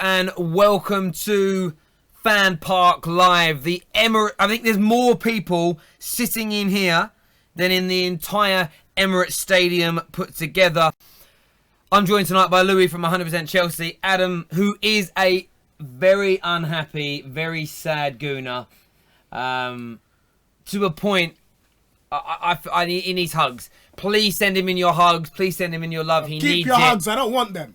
and welcome to FanPark Live. The Emirates. I think there's more people sitting in here than in the entire Emirates Stadium put together. I'm joined tonight by Louis from 100% Chelsea, Adam, who is a very unhappy, very sad gooner, to a point. He needs hugs. Please send him in your hugs. Please send him in your love. He needs it. Keep your hugs. I don't want them.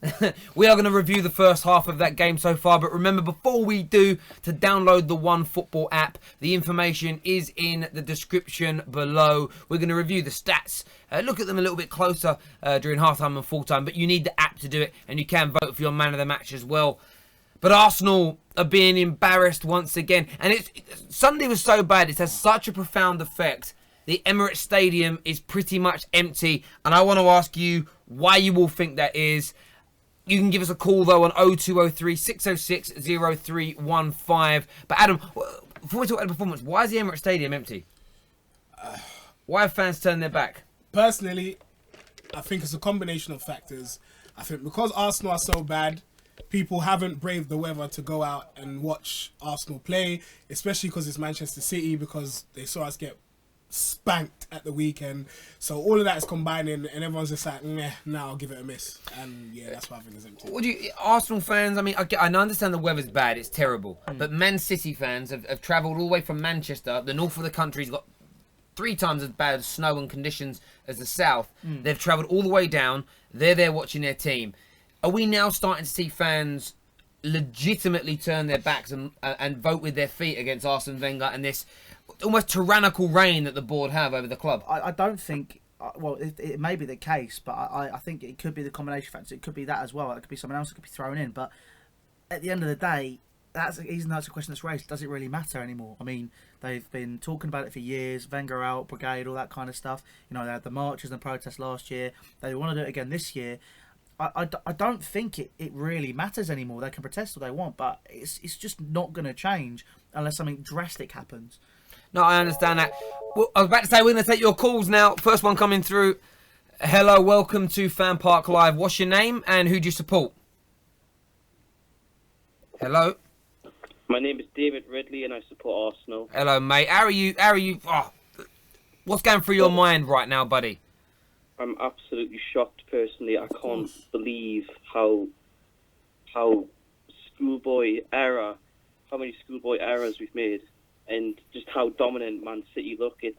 We are going to review the first half of that game so far. But remember, before we do, to download the OneFootball app. The information is in the description below. We're going to review the stats. Look at them a little bit closer during halftime and full time. But you need the app to do it. And you can vote for your man of the match as well. But Arsenal are being embarrassed once again. And Sunday was so bad. It has such a profound effect. The Emirates Stadium is pretty much empty, and I want to ask you why you all think that is. You can give us a call, though, on 0203 606 0315. But, Adam, before we talk about the performance, why is the Emirates Stadium empty? Why have fans turned their back? Personally, I think it's a combination of factors. I think because Arsenal are so bad, people haven't braved the weather to go out and watch Arsenal play, especially because it's Manchester City, because they saw us get spanked at the weekend. So all of that is combining and everyone's just like, nah, I'll give it a miss. And yeah, that's why I think it's empty. Arsenal fans, I mean, I understand the weather's bad, it's terrible. But Man City fans have travelled all the way from Manchester. The north of the country's got 3 times as bad snow and conditions as the south. They've travelled all the way down. They're there watching their team. Are we now starting to see fans legitimately turn their backs and vote with their feet against Arsene Wenger and this almost tyrannical reign that the board have over the club? I don't think, well, it may be the case, but I think it could be the combination factors. It could be that as well. It could be someone else that could be thrown in. But at the end of the day, even though it's a question that's raised, does it really matter anymore? I mean, they've been talking about it for years. Wenger out, brigade, all that kind of stuff. You know, they had the marches and protests last year. They want to do it again this year. I don't think it really matters anymore. They can protest all they want, but it's just not going to change unless something drastic happens. No, I understand that. Well, I was about to say we're going to take your calls now. First one coming through. Hello, welcome to FanPark Live. What's your name and who do you support? Hello. My name is David Ridley and I support Arsenal. Hello, mate. How are you? What's going through your mind right now, buddy? I'm absolutely shocked personally. I can't believe how many schoolboy errors we've made. And just how dominant Man City look, it's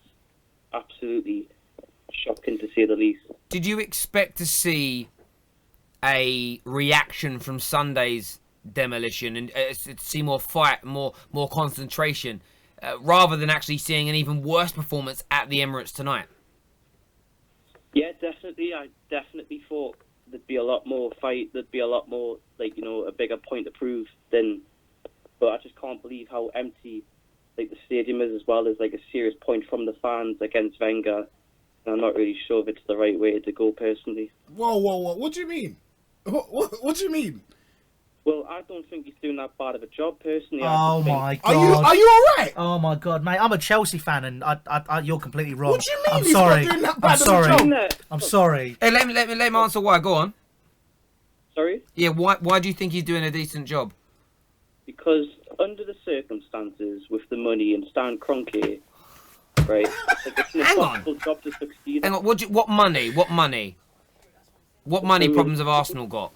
absolutely shocking to say the least. Did you expect to see a reaction from Sunday's demolition and see more fight, more concentration, rather than actually seeing an even worse performance at the Emirates tonight? Yeah, definitely. I definitely thought there'd be a lot more fight. There'd be a lot more, a bigger point to prove than. But I just can't believe how empty the stadium is, as well as a serious point from the fans against Wenger. And I'm not really sure if it's the right way to go personally. Whoa. What do you mean? What do you mean? Well, I don't think he's doing that bad of a job personally. Oh my God! Are you all right? Oh my God, mate! I'm a Chelsea fan, and you're completely wrong. What do you mean? I'm He's sorry. not doing that bad of a job? I'm sorry. Hey, let me answer why. Go on. Sorry? Yeah, why do you think he's doing a decent job? Because under the circumstances, with the money and Stan Kroenke, right? It's an impossible job to succeed. Hang on. What money? What money problems have Arsenal got?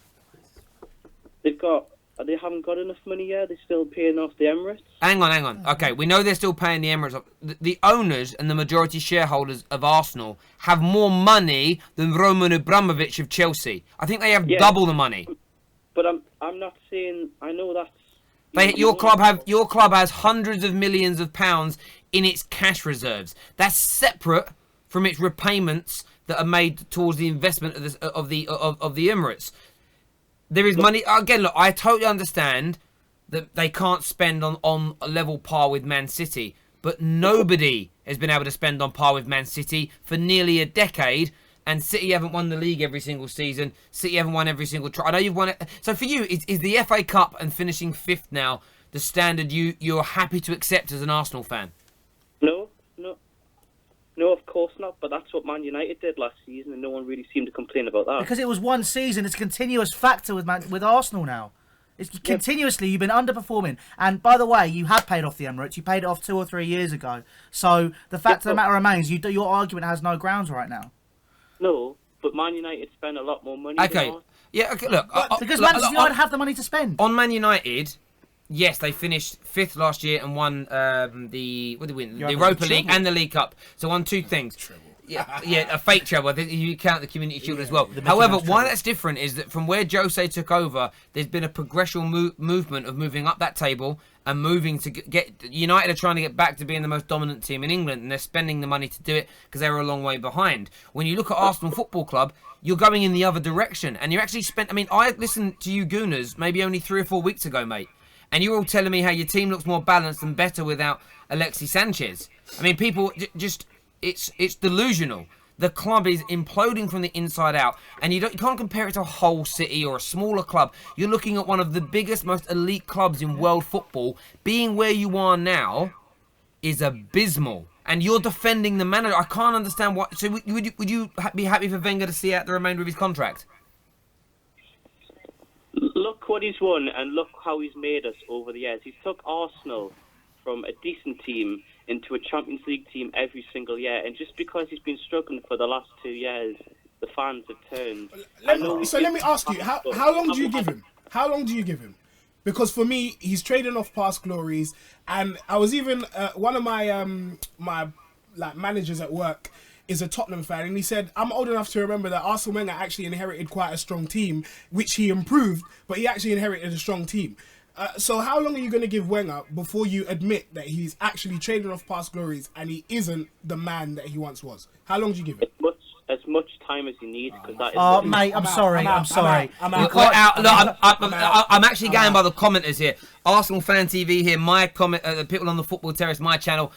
They haven't got enough money yet. They're still paying off the Emirates. Hang on. Okay, we know they're still paying the Emirates off. The owners and the majority shareholders of Arsenal have more money than Roman Abramovich of Chelsea. I think they have double the money. But I'm not saying. I know that's. Your club has hundreds of millions of pounds in its cash reserves. That's separate from its repayments that are made towards the investment of the Emirates. There is money. Again, look, I totally understand that they can't spend on a level par with Man City, but nobody has been able to spend on par with Man City for nearly a decade. And City haven't won the league every single season. City haven't won every single try. I know you've won it. So for you, is the FA Cup and finishing 5th now the standard you're happy to accept as an Arsenal fan? No, of course not. But that's what Man United did last season, and no one really seemed to complain about that. Because it was one season. It's a continuous factor with Arsenal now. It's continuously you've been underperforming. And by the way, you have paid off the Emirates. You paid it off 2 or 3 years ago. So the fact of the matter remains, your argument has no grounds right now. No, but Man United spend a lot more money. Okay. Than us. Yeah. Okay. Look. Because look, Manchester United have the money to spend. on Man United. Yes, they finished 5th last year and won the what did they win? The Europa League and the League Cup. So won 2 things. Yeah, a fake treble. I think you count the Community Shield as well. However, why that's different is that from where Jose took over, there's been a progressional movement of moving up that table and moving to get United are trying to get back to being the most dominant team in England, and they're spending the money to do it because they're a long way behind. When you look at Arsenal Football Club, you're going in the other direction, and you actually spent. I mean, I listened to you Gooners maybe only 3 or 4 weeks ago, mate. And you're all telling me how your team looks more balanced and better without Alexis Sanchez. I mean, people just, it's delusional. The club is imploding from the inside out. And you can't compare it to a whole city or a smaller club. You're looking at one of the biggest, most elite clubs in world football. Being where you are now is abysmal. And you're defending the manager. I can't understand what... So would you be happy for Wenger to see out the remainder of his contract? Look what he's won and look how he's made us over the years. He's took Arsenal from a decent team into a Champions League team every single year. And just because he's been struggling for the last 2 years, the fans have turned. Let me ask you, how long do you give him? How long do you give him? Because for me, he's trading off past glories. And I was even, one of my managers at work is a Tottenham fan, and he said, I'm old enough to remember that Arsene Wenger actually inherited quite a strong team, which he improved, but he actually inherited a strong team. So how long are you going to give Wenger before you admit that he's actually trading off past glories and he isn't the man that he once was? How long do you give it? As much time as you need, because that is... mate, I'm sorry. I'm actually going by the commenters here. Arsenal Fan TV here, my comment, the people on the Football Terrace, my channel,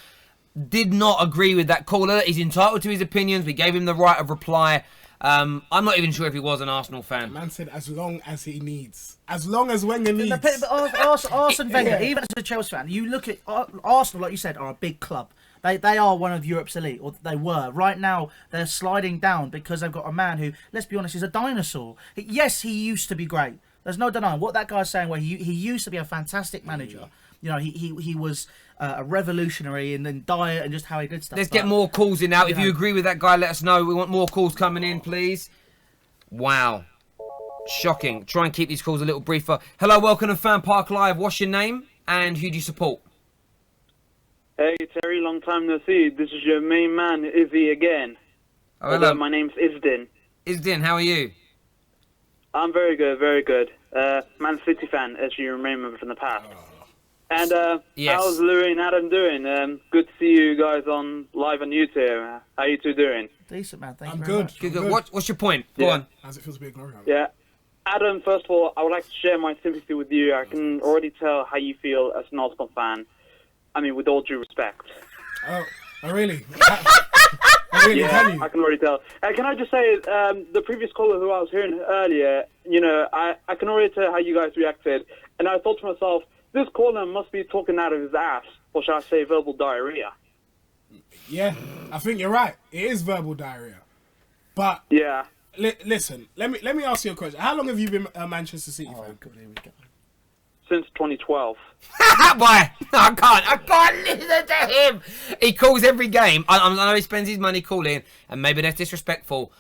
did not agree with that caller. He's entitled to his opinions. We gave him the right of reply. I'm not even sure if he was an Arsenal fan. Man said as long as he needs. As long as Wenger needs. Arsene Wenger, even as a Chelsea fan, you look at Arsenal, like you said, are a big club. They are one of Europe's elite, or they were. Right now, they're sliding down because they've got a man who, let's be honest, is a dinosaur. Yes, he used to be great. There's no denying what that guy's saying. Where he used to be a fantastic manager. You know, he was a revolutionary in diet and just how he did stuff. Let's get more calls in now. If you agree with that guy, let us know. We want more calls coming in, please. Wow. Shocking. Try and keep these calls a little briefer. Hello, welcome to FanPark Live. What's your name and who do you support? Hey, Terry, long time no see. This is your main man, Izzy, again. Oh, hello. My name's Izdin. Izdin, how are you? I'm very good, very good. Man City fan, as you remember from the past. And yes. How's Louis and Adam doing? Good to see you guys on live on YouTube. How you two doing? Decent, man. Thank I'm you very good. much. Good. What's your point? Go on. How's it feel to be a glory hunter? Yeah. Adam, first of all, I would like to share my sympathy with you. I can already tell how you feel as an Arsenal fan. I mean, with all due respect. Oh really? Really, yeah, can you? I can already tell. Can I just say, the previous caller who I was hearing earlier, you know, I can already tell how you guys reacted. And I thought to myself, this caller must be talking out of his ass, or shall I say verbal diarrhea. Yeah, I think you're right. It is verbal diarrhea. But yeah, listen, let me ask you a question. How long have you been a Manchester City fan? God, here we go. Since 2012. Boy, I can't listen to him. He calls every game. I know he spends his money calling, and maybe that's disrespectful,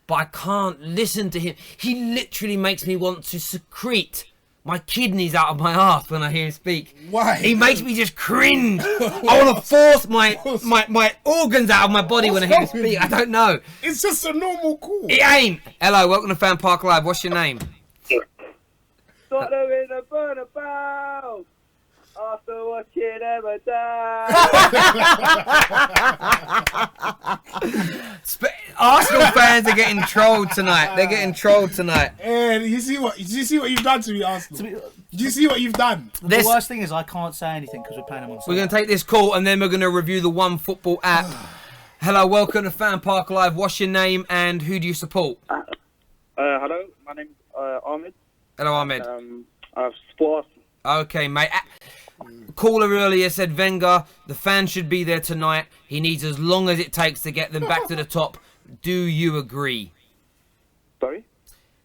but I can't listen to him. He literally makes me want to secrete my kidneys out of my arse when I hear him speak. Why? He makes me just cringe. I want to force my organs out of my body when I hear him speak. I don't know. It's just a normal call. It ain't. Hello, welcome to FanPark Live. What's your name? Sort of in a burnabout. After watching ever die. Arsenal fans are getting trolled tonight. They're getting trolled tonight. And you see what you've done to me, Arsenal? Did you see what you've done? The worst thing is I can't say anything because we're playing them on Sunday. We're going to take this call and then we're going to review the One Football app. Hello, welcome to FanPark Live. What's your name and who do you support? Hello, my name's Ahmed. Hello, Ahmed. I support Arsenal. Okay, mate. Caller earlier said Wenger, the fans should be there tonight. He needs as long as it takes to get them back to the top. Do you agree? Sorry?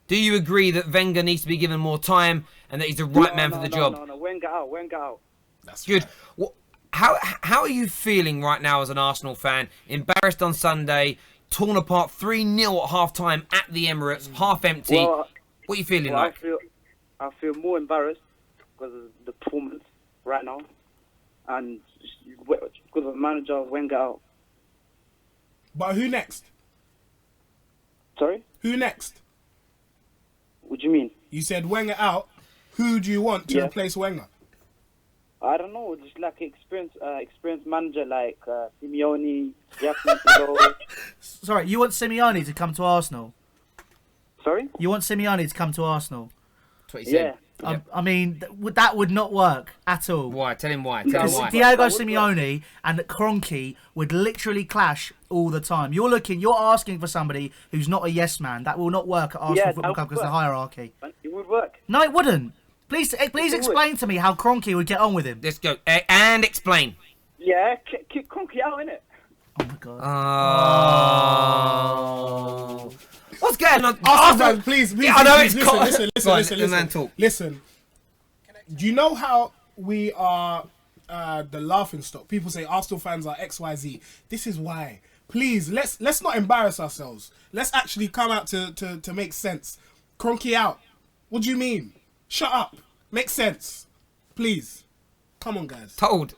Do you agree that Wenger needs to be given more time and that he's the right man for the job? No, Wenger out. That's Good. right. What, how are you feeling right now as an Arsenal fan? Embarrassed on Sunday, torn apart 3-0 at half-time at the Emirates, half empty. Well, what are you feeling well, like? I feel more embarrassed because of the performance right now, and because of the manager Wenger out. But who next? Sorry? Who next? What do you mean? You said Wenger out. Who do you want to Yeah. replace Wenger? I don't know, just like experienced manager like Simeone, Jackson. Sorry, you want Simeone to come to Arsenal? Sorry? You want Simeone to come to Arsenal? That's what he said. Yeah. I mean, that would not work at all. Why? Tell him why. Tell him Because why. Diego That would Simeone and Kroenke would literally clash all the time. You're asking for somebody who's not a yes man. That will not work at Arsenal Yeah, Football that Club would because of the work. hierarchy. It would work. No, it wouldn't. Please explain to me how Kroenke would get on with him. Let's go. And explain. Yeah, kick Conky out, innit? Oh my god. Oh. What's going on? Arsenal, please, Yeah, I know it's listen, cold. listen, Go on, listen, the man listen. talk. Listen. Do you know how we are the laughing stock? People say Arsenal fans are XYZ. This is why. Please, let's not embarrass ourselves. Let's actually come out to make sense. Kroenke out. What do you mean? Shut up. Make sense. Please. Come on, guys. Told.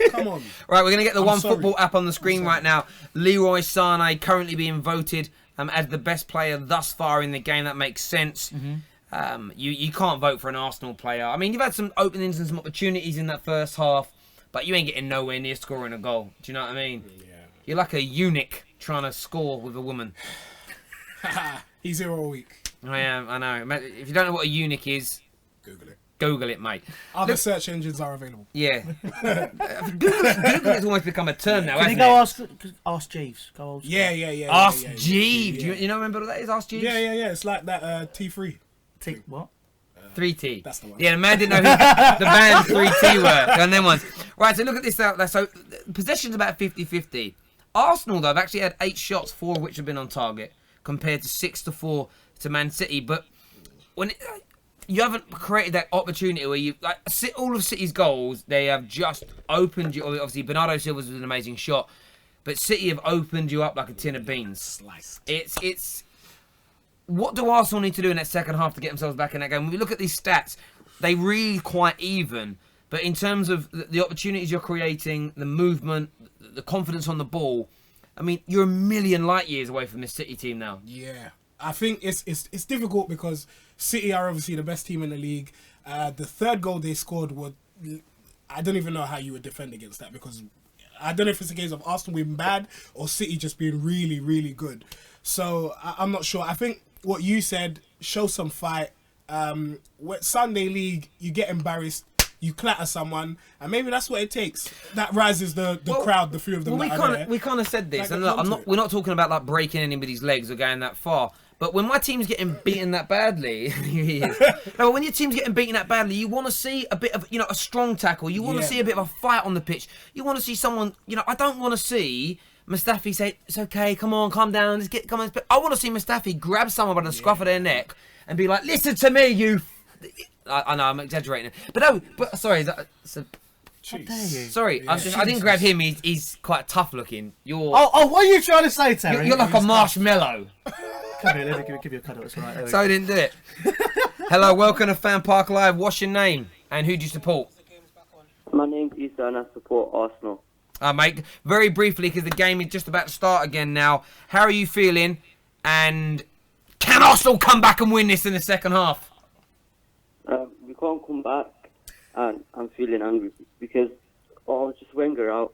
Come on. Right, we're going to get the I'm One sorry. Football app on the screen right now. Leroy Sané currently being voted as the best player thus far in the game. That makes sense. You can't vote for an Arsenal player. I mean, you've had some openings and some opportunities in that first half, but you ain't getting nowhere near scoring a goal. Do you know what I mean? Yeah. You're like a eunuch trying to score with a woman. He's here all week. I am, I know. If you don't know what a eunuch is, Google it. Google it, mate. Other search engines are available. Yeah. Google has almost become a term now, Can you hasn't go it? ask Jeeves? Go old school. Yeah. Ask yeah. Jeeves. Yeah. Do you know remember what that is? Ask Jeeves? Yeah. It's like that T3. What? 3T. That's the one. Yeah, the man didn't know who the band 3T were. And then ones. Right, so look at this out there. So possession's about 50-50. Arsenal, though, have actually had 8 shots, 4 of which have been on target, compared to 6-4 to Man City. But when you haven't created that opportunity where you all of City's goals, they have just opened you. Obviously, Bernardo Silva's was an amazing shot, but City have opened you up like a tin of beans. Sliced. It's what do Arsenal need to do in that second half to get themselves back in that game? When we look at these stats, they really quite even. But in terms of the opportunities you're creating, the movement, the confidence on the ball, I mean, you're a million light years away from this City team now. Yeah, I think it's difficult because City are obviously the best team in the league. The third goal they scored I don't even know how you would defend against that, because I don't know if it's a case of Arsenal being bad or City just being really, really good. So I'm not sure. I think what you said, show some fight. Sunday league, you get embarrassed, you clatter someone, and maybe that's what it takes. That rises the crowd, the few of them. Well, we kind of said this, Like, and get look, onto it. we're not talking about like breaking anybody's legs or going that far. But when my team's getting beaten that badly, no, when your team's getting beaten that badly, you want to see a bit of, a strong tackle. You want to Yeah. see a bit of a fight on the pitch. You want to see someone, I don't want to see Mustafi say, "It's okay, come on, calm down, come on." I want to see Mustafi grab someone by the scruff of their neck and be like, "Listen to me, you." I know I'm exaggerating, but no, sorry. Jeez. Sorry, Yeah. I didn't grab him. He's quite tough looking. Oh, what are you trying to say, Terry? You're like a marshmallow. Come here, let me give you a cuddle. That's all right. There we So I didn't do it. Hello, welcome to FanPark Live. What's your name and who do you support? My name's Issa and I support Arsenal. Mate, very briefly, because the game is just about to start again now. How are you feeling? And can Arsenal come back and win this in the second half? We can't come back, and I'm feeling angry because just Wenger out.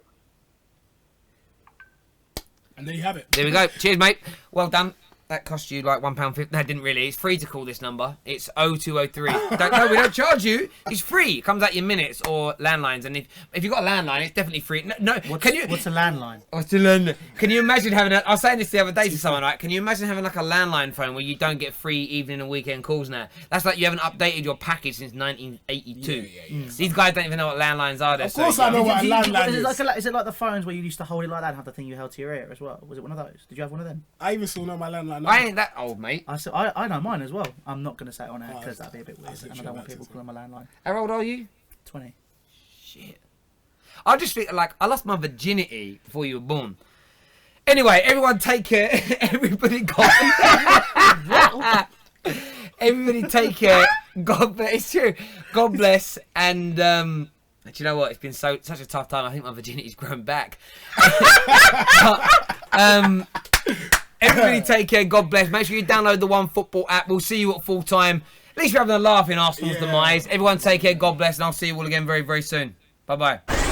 And there you have it. There we go. Cheers, mate. Well done. That cost you like £1.50. No, it didn't really. It's free to call this number. It's 0203. We don't charge you. It's free. It comes out your minutes or landlines. And if you've got a landline, it's definitely free. No. What's a landline? What's a landline? Can you imagine having I was saying this the other day to someone, right? Can you imagine having like a landline phone where you don't get free evening and weekend calls now? That's like you haven't updated your package since 1982. Yeah. These guys don't even know what landlines are. Of course I know what a landline Is it like the phones where you used to hold it like that and have the thing you held to your ear as well? Was it one of those? Did you have one of them? I even still know my landline I know. I ain't that old, mate. I know mine as well. I'm not going to say it on air Oh, because that'd be a bit weird, that's and I literally don't want about people to calling my landline. How old are you? 20. Shit. I just feel like I lost my virginity before you were born. Anyway, everyone take care. Everybody Everybody take care. God bless. It's true. God bless. And do you know what? It's been such a tough time. I think my virginity's grown back. Everybody take care. God bless. Make sure you download the One Football app. We'll see you at full time. At least we're having a laugh in Arsenal's demise. Everyone take care. God bless. And I'll see you all again very, very soon. Bye-bye.